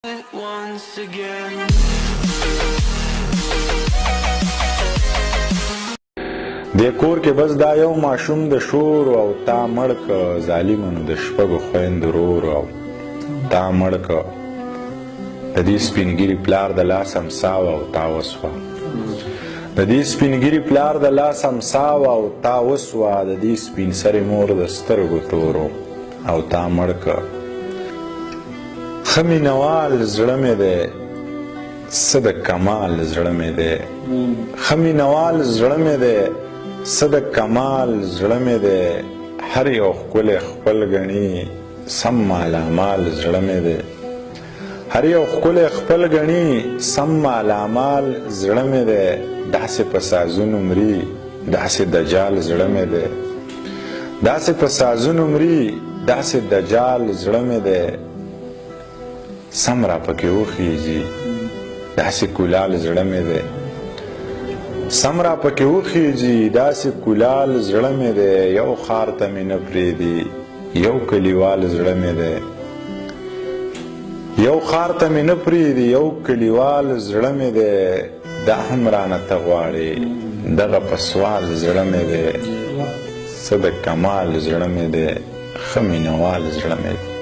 once again. د کور کې بس دا یو ماشوم د شور او تا مړ که ظالمانو د شپږو خویندو رور او تا مړ که د دې سپینګیري پلار د لاس امسا وه او تا وسوه د دې سپینګیري پلار د لاس امسا وه او تا وسوه د دې سپین سرې مور د سترګو تورو او تا مړ که ښه مینهوال زړه مې دی څه د کمال زړه مې دی ښه مینهوال زړه مې دی څه د کمال زړه مې دی هر یو ښکلی خپل ګڼي سم مالامال زړه مې دی هر یو ښکلی خپل ګڼي سم مالامال زړه مې دی داسې په سازونو مري داسې دجال زړه مې دی داسې په سازونو مري داسې دجال زړه مې دی سم را پکې وخیږي داسې کولال زړه مې دی سم را پکې وخیږي داسې کولال زړه مې دی یو ښار ته مې نه پرېږدي یو کلیوال زړه مې دی یو ښار ته مې نه پرېږدي یو کلیوال زړه مې دی دا هم رانه ته غواړې دغه په سوال زړه مې دی څه د کمال زړه مې دی ښه مینهوال زړه مې دی